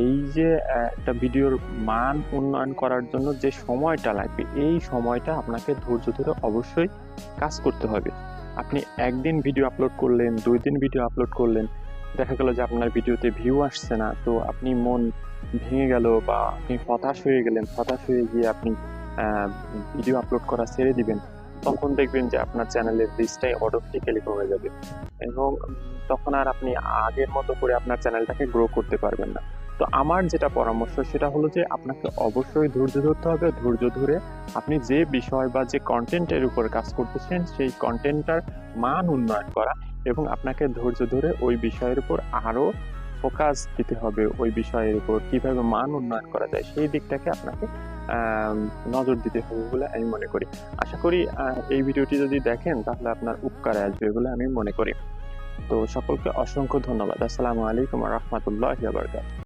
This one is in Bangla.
এই যে একটা ভিডিওর মান উন্নয়ন করার জন্য যে সময়টা লাগবে, এই সময়টা আপনাকে ধৈর্য ধরে অবশ্যই কাজ করতে হবে। আপনি একদিন ভিডিও আপলোড করলেন, ২ দিন ভিডিও আপলোড করলেন, দেখা গেল যে আপনার ভিডিওতে ভিউ আসছে না, তো আপনি মন ভেঙে গেল বা আপনি হতাশ হয়ে গেলেন। হতাশ হয়ে গিয়ে আপনি ভিডিও আপলোড করা ছেড়ে দিবেন। তখন দেখবেন যে আপনার চ্যানেলের রিচটাই অটোমেটিক্যালি কমে যাবে এবং তখন আর আপনি আগের মতো করে আপনার চ্যানেলটাকে গ্রো করতে পারবেন না। তো আমার যেটা পরামর্শ সেটা হলো যে আপনাকে অবশ্যই ধৈর্য ধরতে হবে। ধৈর্য ধরে আপনি যে বিষয় বা যে কনটেন্টের উপর কাজ করতেছেন সেই কনটেন্টটার মান উন্নয়ন করা এবং আপনাকে ধৈর্য ধরে ওই বিষয়ের উপর আরো ফোকাস দিতে হবে। ওই বিষয়ের উপর কিভাবে মান উন্নয়ন করা যায় সেই দিকটাকে আপনাকে নজর দিতে হবে বলে আমি মনে করি। আশা করি এই ভিডিওটি যদি দেখেন তাহলে আপনার উপকারে আসবে বলে আমি মনে করি। তো সকলকে অসংখ্য ধন্যবাদ। আসসালামু আলাইকুম ওয়া রাহমাতুল্লাহি ওয়া বারাকাতুহু।